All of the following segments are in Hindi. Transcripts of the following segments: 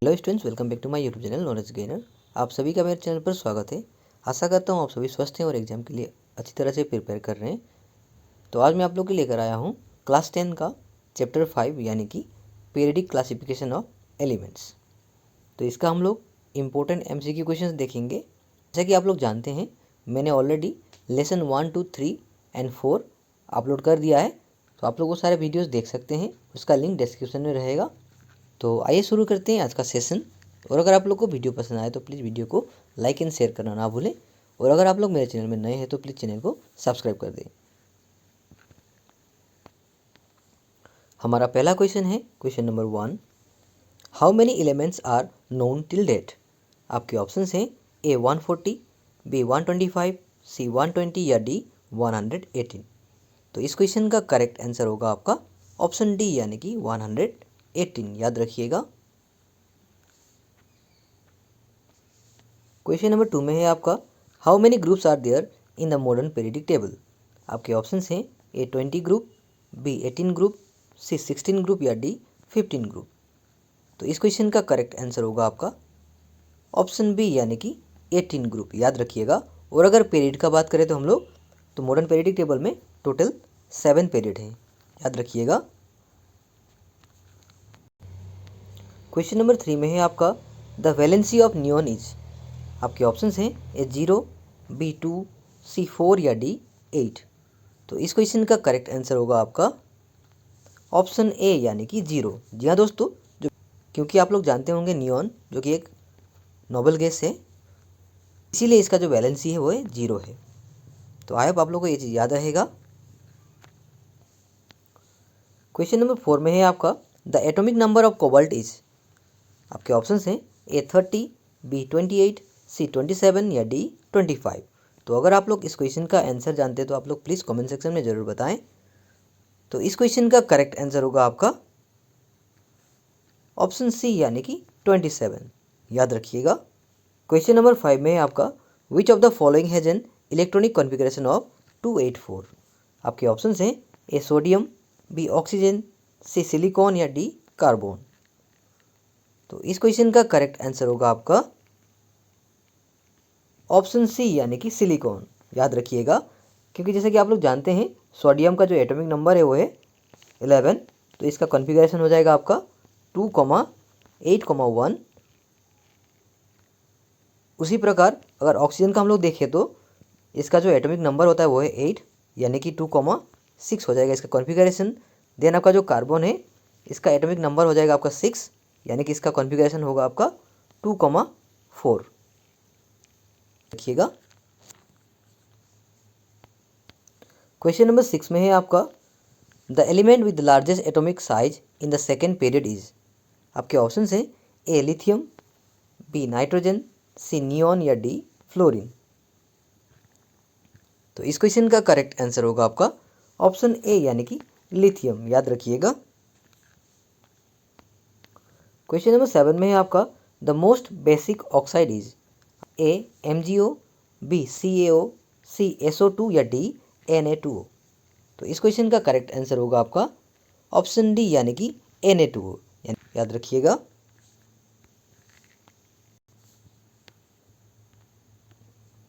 Hello students, welcome back to my YouTube channel knowledge gainer. आप सभी का मेरे चैनल पर स्वागत है। आशा करता हूँ आप सभी स्वस्थ हैं और एग्जाम के लिए अच्छी तरह से प्रिपेयर कर रहे हैं। तो आज मैं आप लोग के लेकर आया हूँ क्लास 10 का चैप्टर 5 यानी कि पीरियडिक क्लासिफिकेशन ऑफ एलिमेंट्स। तो इसका हम लोग इम्पोर्टेंट MCQ क्वेश्चन देखेंगे। जैसा कि आप लोग जानते हैं, मैंने ऑलरेडी लेसन 1, 2, 3 एंड 4 अपलोड कर दिया है। तो आप लोग वो सारे वीडियोज़ देख सकते हैं, उसका लिंक डिस्क्रिप्शन में रहेगा। तो आइए शुरू करते हैं आज का सेशन। और अगर आप लोग को वीडियो पसंद आए तो प्लीज़ वीडियो को लाइक एंड शेयर करना ना भूलें। और अगर आप लोग मेरे चैनल में नए हैं तो प्लीज़ चैनल को सब्सक्राइब कर दें। हमारा पहला क्वेश्चन है question number 1। How many elements are known till date. आपके ऑप्शंस हैं A 140, B 125, C 120 या D 118। तो इस क्वेश्चन का करेक्ट आंसर होगा आपका ऑप्शन डी यानी कि 118। याद रखिएगा। क्वेश्चन नंबर 2 में है आपका how many groups are there in the modern periodic table. आपके ऑप्शंस हैं A 20 group, B 18 group, C 16 group या D 15 ग्रुप। तो इस क्वेश्चन का करेक्ट आंसर होगा आपका ऑप्शन बी यानी कि 18 ग्रुप। याद रखिएगा। और अगर पीरियड का बात करें तो हम लोग तो मॉडर्न पीरियडिक टेबल में टोटल 7 पीरियड हैं। याद रखिएगा। क्वेश्चन नंबर 3 में है आपका the valency of neon is. आपके ऑप्शंस हैं A 0, B 2, C 4 या D 8। तो इस क्वेश्चन का करेक्ट आंसर होगा आपका ऑप्शन ए यानी कि 0। जी हाँ दोस्तों, क्योंकि आप लोग जानते होंगे नियॉन जो कि एक नोबल गैस है, इसीलिए इसका जो वैलेंसी है वो है 0 है। तो आई होप आप लोग को ये चीज़ याद रहेगा। क्वेश्चन नंबर 4 में है आपका the atomic number of cobalt is. आपके ऑप्शंस हैं A 30, B 28, C 27 या D 25। तो अगर आप लोग इस क्वेश्चन का आंसर जानते हैं तो आप लोग प्लीज़ कमेंट सेक्शन में ज़रूर बताएं। तो इस क्वेश्चन का करेक्ट आंसर होगा आपका ऑप्शन सी यानी कि 27। याद रखिएगा। क्वेश्चन नंबर 5 में है आपका which of the following has an electronic configuration of 284। आपके ऑप्शंस हैं A sodium, B oxygen, C silicon या D कार्बन। तो इस क्वेश्चन का करेक्ट आंसर होगा आपका ऑप्शन सी यानी कि सिलिकॉन। याद रखिएगा, क्योंकि जैसे कि आप लोग जानते हैं सोडियम का जो एटॉमिक नंबर है वो है 11। तो इसका कॉन्फ़िगरेशन हो जाएगा आपका 2,8,1। उसी प्रकार अगर ऑक्सीजन का हम लोग देखें तो इसका जो एटॉमिक नंबर होता है वो है 8 यानी कि 2,6 हो जाएगा इसका कॉन्फ़िगरेशन। देन आपका जो कार्बन है इसका एटॉमिक नंबर हो जाएगा आपका 6 यानी कि इसका कॉन्फ़िगरेशन होगा आपका 2,4। देखिएगा। क्वेश्चन नंबर 6 में है आपका the element with the largest atomic size in the second period is. आपके ऑप्शन हैं A lithium, B nitrogen, C neon या D फ्लोरीन। तो इस क्वेश्चन का करेक्ट आंसर होगा आपका ऑप्शन ए यानी कि लिथियम। याद रखिएगा। क्वेश्चन नंबर 7 में है आपका the most basic oxide is. A MgO, B CaO, C SO2 या D Na2O। तो इस क्वेश्चन का करेक्ट आंसर होगा आपका ऑप्शन डी यानी कि Na2O। याद रखिएगा।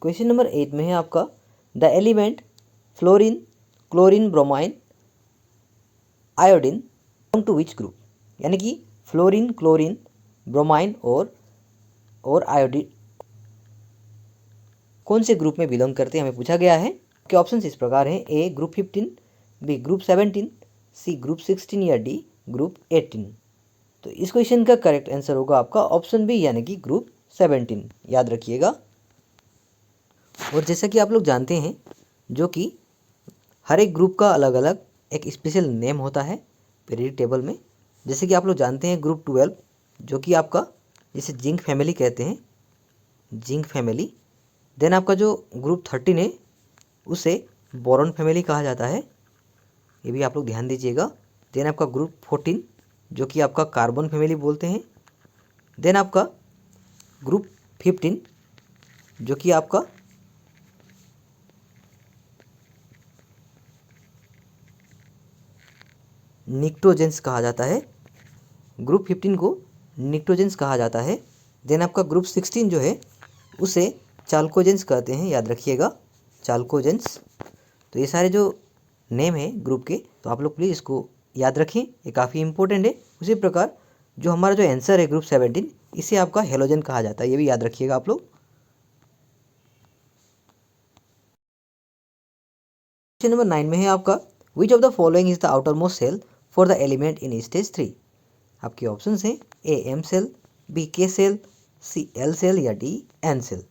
क्वेश्चन नंबर 8 में है आपका the element fluorine, chlorine, bromine, iodine belong to which group. यानी कि फ्लोरीन, क्लोरीन, ब्रोमाइन और आयोडीन कौन से ग्रुप में बिलोंग करते हैं हमें पूछा गया है। के ऑप्शन इस प्रकार हैं A group 15, B group 17, C group 16 या D ग्रुप 18। तो इस क्वेश्चन का करेक्ट आंसर होगा आपका ऑप्शन बी यानी कि ग्रुप 17। याद रखिएगा। और जैसा कि आप लोग जानते हैं जो कि हर एक ग्रुप का अलग अलग एक स्पेशल नेम होता है पीरियडिक टेबल में। जैसे कि आप लोग जानते हैं ग्रुप 12 जो कि आपका जिसे जिंक फैमिली कहते हैं, जिंक फैमिली। देन आपका जो ग्रुप 13 है उसे बोरॉन फैमिली कहा जाता है, ये भी आप लोग ध्यान दीजिएगा। देन आपका ग्रुप 14 जो कि आपका कार्बन फैमिली बोलते हैं। देन आपका ग्रुप 15 जो कि आपका निक्टोजेंस कहा जाता है। ग्रुप 15 को निक्टोजेंस कहा जाता है। देन आपका ग्रुप 16 जो है उसे चाल्कोजेंस कहते हैं, याद रखिएगा, चाल्कोजेंस। तो ये सारे जो नेम है ग्रुप के, तो आप लोग प्लीज़ इसको याद रखें, ये काफ़ी इंपॉर्टेंट है। उसी प्रकार जो हमारा जो आंसर है ग्रुप 17, इसे आपका हेलोजन कहा जाता है, ये भी याद रखिएगा आप लोग। क्वेश्चन नंबर 9 में है आपका which of the following is the outermost shell for the element in stage 3। आपके ऑप्शन हैं A M shell, B K shell, C L shell या डी एन सेल।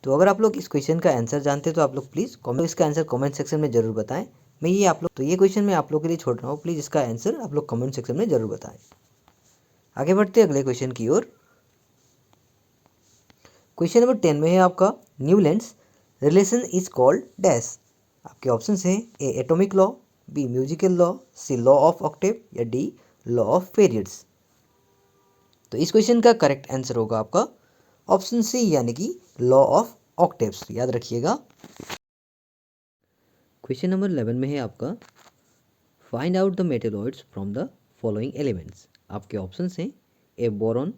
तो अगर आप लोग इस क्वेश्चन का आंसर जानते हैं तो आप लोग प्लीज़ इसका आंसर कमेंट सेक्शन में जरूर बताएं। मैं ये आप लोग, तो ये क्वेश्चन मैं आप लोग के लिए छोड़ रहा हूँ, प्लीज़ इसका आंसर आप लोग कमेंट सेक्शन में जरूर बताएं। आगे बढ़ते हैं अगले क्वेश्चन की ओर। क्वेश्चन नंबर 10 में है आपका Newlands relation is called dash. आपके ऑप्शन हैं A atomic law, B musical law, C law of octave या डी लॉ ऑफ पीरियड्स। तो इस क्वेश्चन का करेक्ट आंसर होगा आपका ऑप्शन सी यानी कि लॉ ऑफ ऑक्टेव्स, याद रखिएगा। क्वेश्चन नंबर 11 में है आपका find out the metalloids from the following elements. आपके ऑप्शन हैं ए बोरॉन,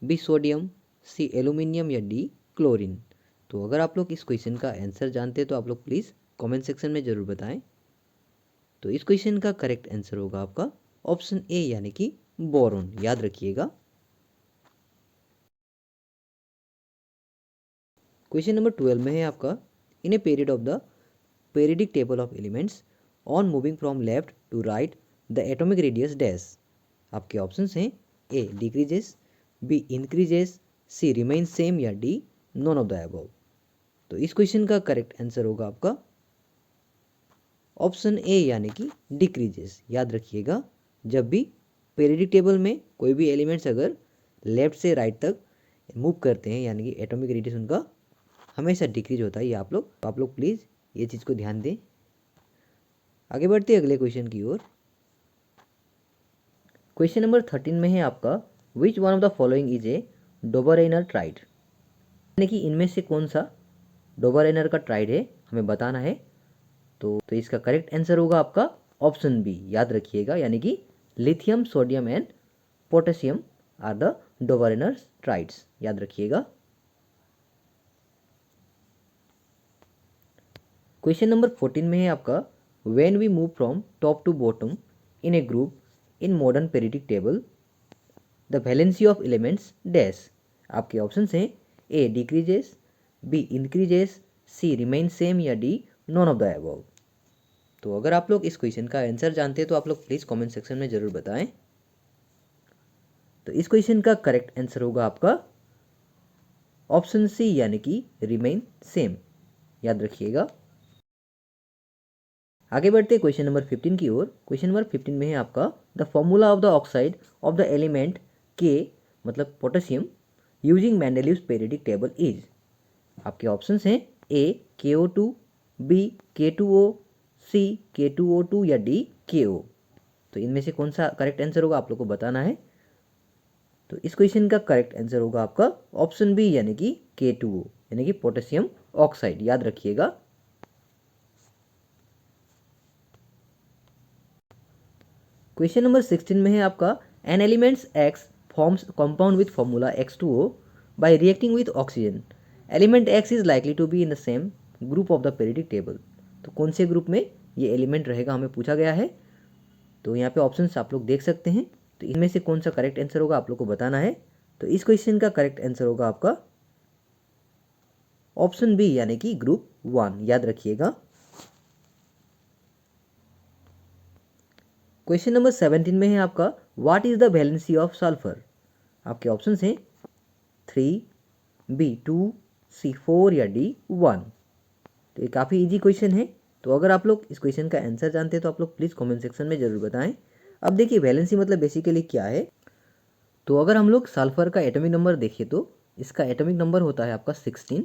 बी सोडियम, सी एल्यूमिनियम या डी क्लोरीन। तो अगर आप लोग इस क्वेश्चन का आंसर जानते हैं तो आप लोग प्लीज़ कमेंट सेक्शन में ज़रूर बताएं। तो इस क्वेश्चन का करेक्ट आंसर होगा आपका ऑप्शन ए यानी कि बोरॉन, याद रखिएगा। क्वेश्चन नंबर 12 में है आपका in a period of the periodic table of elements on moving from left to right the atomic radius dash. आपके ऑप्शंस हैं A decreases, B increases, C remain same या D none of the above. तो इस क्वेश्चन का करेक्ट आंसर होगा आपका ऑप्शन ए यानी कि डिक्रीजेस, याद रखिएगा। जब भी पीरियोडिक टेबल में कोई भी एलिमेंट्स अगर लेफ्ट से राइट तक मूव करते हैं यानी कि एटॉमिक रेडियस उनका हमेशा डिक्रीज होता है, ये आप लोग प्लीज़ ये चीज़ को ध्यान दें। आगे बढ़ते हैं अगले क्वेश्चन की ओर। क्वेश्चन नंबर 13 में है आपका which one of the following is a Dobereiner triad. यानी कि इनमें से कौन सा डोबरेनर का ट्राइड है हमें बताना है। तो इसका करेक्ट आंसर होगा आपका ऑप्शन बी, याद रखिएगा, यानी कि lithium, sodium and potassium are the Dobereiner triads, याद रखिएगा। क्वेश्चन नंबर 14 में है आपका when we move from top to bottom in a group in modern periodic table the valency of elements dash. आपके ऑप्शन हैं A decreases, B increases, C remain same या D none of the above. तो अगर आप लोग इस क्वेश्चन का आंसर जानते हैं तो आप लोग प्लीज़ कमेंट सेक्शन में ज़रूर बताएं। तो इस क्वेश्चन का करेक्ट आंसर होगा आपका ऑप्शन सी यानी कि रिमेन सेम, याद रखिएगा। आगे बढ़ते क्वेश्चन नंबर 15 की ओर। क्वेश्चन नंबर 15 में है आपका the formula of the oxide of the element के मतलब potassium using Mendeleev's periodic table is. आपके ऑप्शंस हैं A KO2, B K2O, C K2O2 या डी KO। तो इनमें से कौन सा करेक्ट आंसर होगा आप लोग को बताना है। तो इस क्वेश्चन का करेक्ट आंसर होगा आपका ऑप्शन बी यानी कि K2O यानी कि पोटेशियम ऑक्साइड, याद रखिएगा। क्वेश्चन नंबर 16 में है आपका an elements X forms compound with formula X2O by reacting with oxygen. Element X is likely to be in the same group of the periodic table. तो कौन से ग्रुप में ये एलिमेंट रहेगा हमें पूछा गया है। तो यहाँ पे ऑप्शंस आप लोग देख सकते हैं। तो इनमें से कौन सा करेक्ट आंसर होगा आप लोग को बताना है। तो इस क्वेश्चन का करेक्ट आंसर होगा आपका ऑप्शन बी यानी कि ग्रुप 1, याद रखिएगा। क्वेश्चन नंबर 17 में है आपका what is the valency of sulphur. आपके ऑप्शंस हैं 3, बी 2, सी 4 या डी 1। तो ये काफ़ी इजी क्वेश्चन है। तो अगर आप लोग इस क्वेश्चन का आंसर जानते हैं तो आप लोग प्लीज़ कमेंट सेक्शन में ज़रूर बताएं। अब देखिए वैलेंसी मतलब बेसिकली क्या है। तो अगर हम लोग सल्फर का एटॉमिक नंबर देखें तो इसका एटॉमिक नंबर होता है आपका 16।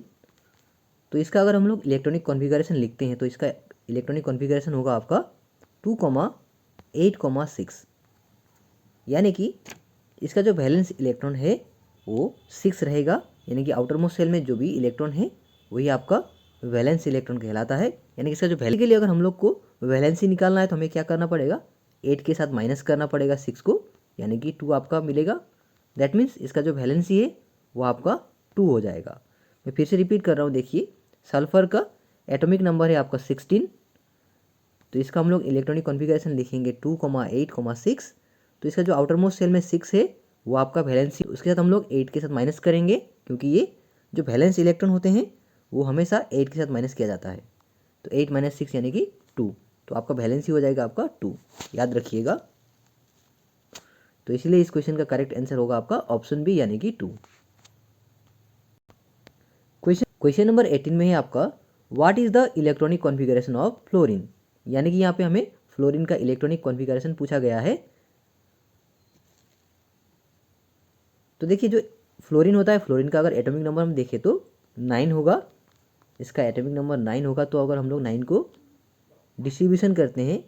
तो इसका अगर हम लोग इलेक्ट्रॉनिक कॉन्फ़िगरेशन लिखते हैं तो इसका इलेक्ट्रॉनिक कॉन्फ़िगरेशन होगा आपका 2,8,6, यानी कि इसका जो वैलेंस इलेक्ट्रॉन है वो 6 रहेगा। यानी कि आउटर मोस्ट सेल में जो भी इलेक्ट्रॉन है वही आपका वैलेंस इलेक्ट्रॉन कहलाता है। यानी कि इसका जो वैलेंसी के लिए अगर हम लोग को वैलेंसी निकालना है तो हमें क्या करना पड़ेगा, 8 के साथ माइनस करना पड़ेगा 6 को, यानी कि 2 आपका मिलेगा। दैट मीन्स इसका जो वैलेंसी है वो आपका 2 हो जाएगा। मैं फिर से रिपीट कर रहा हूँ, देखिए सल्फर का एटॉमिक नंबर है आपका 16, तो इसका हम लोग इलेक्ट्रॉनिक कॉन्फ़िगरेशन लिखेंगे 2,8,6। तो इसका जो आउटर मोस्ट सेल में 6 है वो आपका वैलेंसी, उसके साथ हम लोग 8 के साथ माइनस करेंगे, क्योंकि ये जो वैलेंस इलेक्ट्रॉन होते हैं वो हमेशा 8 के साथ माइनस किया जाता है। तो 8 - 6 यानी कि 2, तो आपका वैलेंसी हो जाएगा आपका 2, याद रखिएगा। तो इसलिए इस क्वेश्चन का करेक्ट आंसर होगा आपका ऑप्शन बी यानी कि 2। क्वेश्चन नंबर 18 में है आपका what is the electronic configuration of fluorine, यानी कि यहाँ पे हमें फ्लोरीन का इलेक्ट्रॉनिक कॉन्फ़िगरेशन पूछा गया है। तो देखिए जो फ्लोरीन होता है, फ्लोरीन का अगर एटॉमिक नंबर हम देखें तो 9 होगा, इसका एटॉमिक नंबर 9 होगा। तो अगर हम लोग 9 को डिस्ट्रीब्यूशन करते हैं,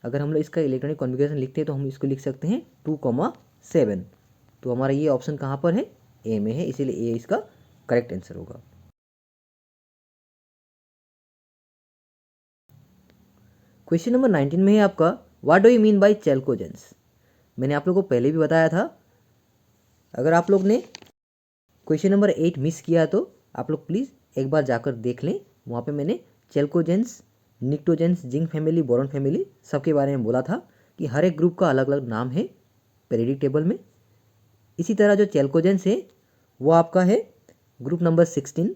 अगर हम लोग इसका इलेक्ट्रॉनिक कॉन्फ़िगरेशन लिखते हैं तो हम इसको लिख सकते हैं 2,7। तो हमारा ये ऑप्शन कहाँ पर है, ए में है, इसीलिए ए इसका करेक्ट आंसर होगा। क्वेश्चन नंबर 19 में है आपका what do you mean by चैल्कोजेंस। मैंने आप लोगों को पहले भी बताया था, अगर आप लोग ने क्वेश्चन नंबर 8 मिस किया तो आप लोग प्लीज़ एक बार जाकर देख लें, वहाँ पे मैंने chalcogens, pnictogens, zinc family, boron family सबके बारे में बोला था कि हर एक ग्रुप का अलग अलग नाम है पीरियोडिक टेबल में। इसी तरह जो चैल्कोजेंस है वो आपका है ग्रुप नंबर 16,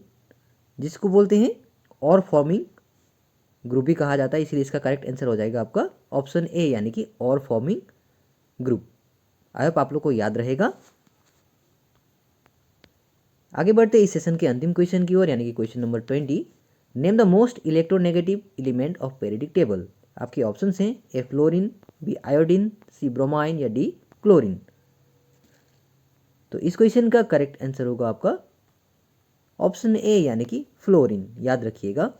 जिसको बोलते हैं और फॉर्मिंग ग्रुप भी कहा जाता है, इसलिए इसका करेक्ट आंसर हो जाएगा आपका ऑप्शन ए यानी कि और फॉर्मिंग ग्रुप। आई होप आप लोग को याद रहेगा। आगे बढ़ते इस सेशन के अंतिम क्वेश्चन की ओर, यानी कि question number 20। Name the most electronegative element of periodic table. आपके ऑप्शंस हैं ए फ्लोरीन, बी आयोडीन, सी ब्रोमाइन या डी क्लोरीन। तो इस क्वेश्चन का करेक्ट आंसर होगा आपका ऑप्शन ए यानी कि फ्लोरीन, याद रखिएगा।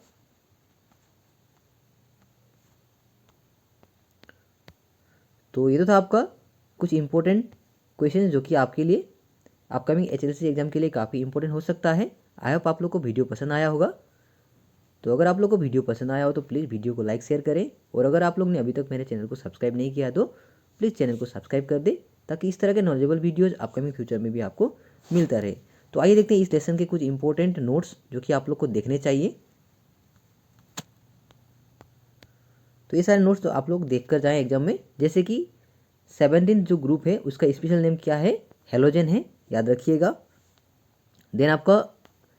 तो ये तो था आपका कुछ इंपॉर्टेंट क्वेश्चन जो कि आपके लिए अपकमिंग HLC एग्जाम के लिए काफ़ी इंपॉर्टेंट हो सकता है। आई होप आप लोग को वीडियो पसंद आया होगा। तो अगर आप लोग को वीडियो पसंद आया हो तो प्लीज़ वीडियो को लाइक शेयर करें, और अगर आप लोग ने अभी तक मेरे चैनल को सब्सक्राइब नहीं किया तो प्लीज़ चैनल को सब्सक्राइब कर दें, ताकि इस तरह के नॉलेजेबल वीडियोज़ अपकमिंग फ्यूचर में भी आपको मिलता रहे। तो आइए देखते हैं इस लेसन के कुछ इंपॉर्टेंट नोट्स जो कि आप लोग को देखने चाहिए। तो ये सारे नोट्स तो आप लोग देख कर जाएँ एग्जाम में, जैसे कि 17 जो ग्रुप है उसका स्पेशल नेम क्या है, हेलोजन है, याद रखिएगा। देन आपका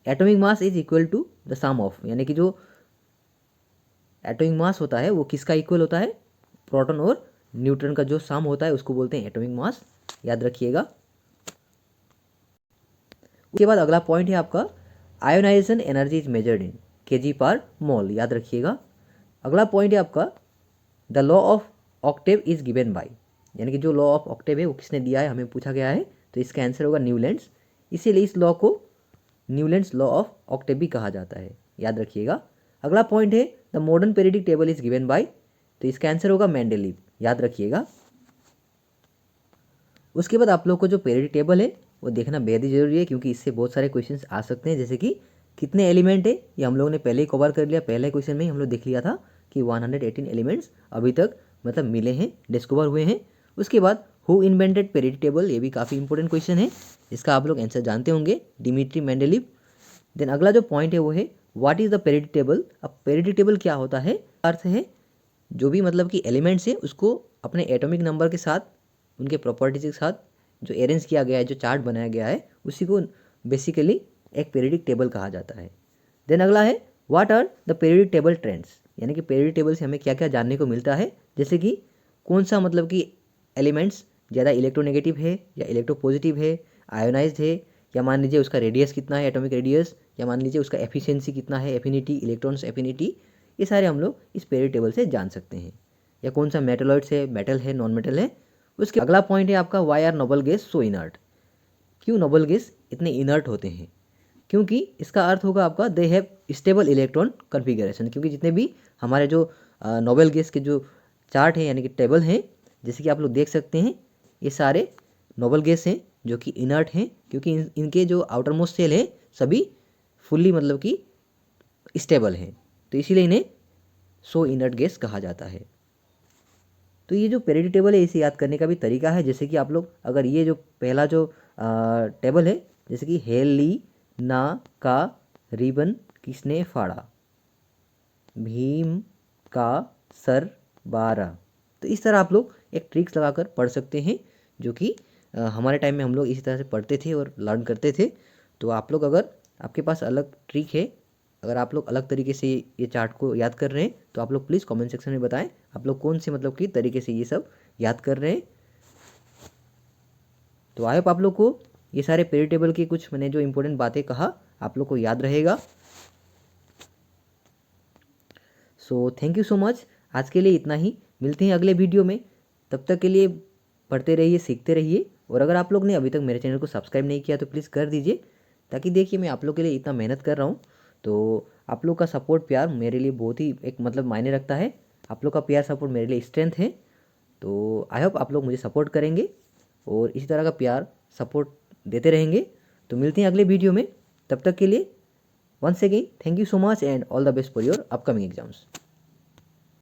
atomic mass is equal to the sum of, यानी कि जो एटॉमिक मास होता है वो किसका इक्वल होता है, प्रोटॉन और न्यूट्रॉन का जो सम होता है उसको बोलते हैं एटॉमिक मास, याद रखिएगा। उसके बाद अगला पॉइंट है आपका ionization energy is measured in kg/mol, याद रखिएगा। अगला पॉइंट है आपका the law of octave is given by, यानी कि जो लॉ ऑफ ऑक्टेव है वो किसने दिया है, हमें पूछा गया है। तो इसका आंसर होगा न्यूलैंड्स, इसीलिए इस लॉ को न्यूलैंड्स लॉ ऑफ ऑक्टेव भी कहा जाता है, याद रखिएगा। अगला पॉइंट है the modern periodic table is given bye, तो इसका आंसर होगा मेंडेलीव, याद रखिएगा। उसके बाद आप लोग को जो पीरियोडिक टेबल है वो देखना बेहद ही जरूरी है, क्योंकि इससे बहुत सारे क्वेश्चंस आ सकते हैं, जैसे कि कितने एलिमेंट है, ये हम लोगों ने पहले ही कवर कर लिया, पहले क्वेश्चन में ही हम लोग देख लिया था कि 118 एलिमेंट्स अभी तक मतलब मिले हैं, डिस्कवर हुए हैं। उसके बाद हु इन्वेंटेड पीरियोडिक टेबल, ये भी काफ़ी इंपॉर्टेंट क्वेश्चन है, इसका आप लोग आंसर जानते होंगे, डिमिट्री मेंडेलीव। देन अगला जो पॉइंट है वो है what is the periodic table. अब पीरियोडिक टेबल क्या होता है, अर्थ है जो भी मतलब कि एलिमेंट्स है उसको अपने एटॉमिक नंबर के साथ, उनके प्रॉपर्टीज के साथ जो अरेंज किया गया है, जो चार्ट बनाया गया है, उसी को बेसिकली एक पीरियोडिक टेबल कहा जाता है। देन अगला है what are the periodic table trends, यानी कि पीरियोडिक टेबल से हमें क्या क्या जानने को मिलता है, जैसे कि कौन सा मतलब कि एलिमेंट्स ज़्यादा इलेक्ट्रोनेगेटिव है या इलेक्ट्रोपॉजिटिव है, आयोनाइज्ड है, या मान लीजिए उसका रेडियस कितना है, एटॉमिक रेडियस, या मान लीजिए उसका एफिशिएंसी कितना है, एफिनिटी, इलेक्ट्रॉन्स एफिनिटी, ये सारे हम लोग इस पीरियोडिक टेबल से जान सकते हैं। या कौन सा मेटलॉइड्स है, मेटल है, नॉन मेटल है। उसके अगला पॉइंट है आपका why are noble gas so inert, क्यों नोबल गैस इतने इनर्ट होते हैं, क्योंकि इसका अर्थ होगा आपका they have stable electron configuration, क्योंकि जितने भी हमारे जो नोबल गैस के जो चार्ट हैं यानी कि टेबल हैं, जैसे कि आप लोग देख सकते हैं, ये सारे नोबल गैस हैं जो कि इनर्ट हैं, क्योंकि इनके जो आउटर मोस्ट सेल है सभी फुल्ली मतलब कि स्टेबल हैं, तो इसीलिए इन्हें सो इनर्ट गैस कहा जाता है। तो ये जो पीरियोडिक टेबल है इसे याद करने का भी तरीका है, जैसे कि आप लोग अगर ये जो पहला जो टेबल है, जैसे कि हेलिना का रिबन किसने फाड़ा, भीम का सर 12। तो इस तरह आप लोग एक ट्रिक्स लगाकर पढ़ सकते हैं, जो कि हमारे टाइम में हम लोग इसी तरह से पढ़ते थे और लर्न करते थे। तो आप लोग अगर आपके पास अलग ट्रिक है, अगर आप लोग अलग तरीके से ये चार्ट को याद कर रहे हैं, तो आप लोग प्लीज़ कमेंट सेक्शन में बताएं आप लोग कौन से मतलब कि तरीके से ये सब याद कर रहे हैं। तो आई होप आप लोग को ये सारे पीरियड टेबल की कुछ मैंने जो इंपॉर्टेंट बातें कहा आप लोग को याद रहेगा। So thank you so much, आज के लिए इतना ही, मिलते हैं अगले वीडियो में। तब तक के लिए पढ़ते रहिए, सीखते रहिए, और अगर आप लोग ने अभी तक मेरे चैनल को सब्सक्राइब नहीं किया तो प्लीज़ कर दीजिए, ताकि देखिए मैं आप लोग के लिए इतना मेहनत कर रहा हूँ। तो आप लोग का सपोर्ट प्यार मेरे लिए बहुत ही एक मतलब मायने रखता है, आप लोग का प्यार सपोर्ट मेरे लिए स्ट्रेंथ है। तो आई होप आप लोग मुझे सपोर्ट करेंगे और इसी तरह का प्यार सपोर्ट देते रहेंगे। तो मिलते हैं अगले वीडियो में, तब तक के लिए once again thank you so much and all the best for your upcoming exams.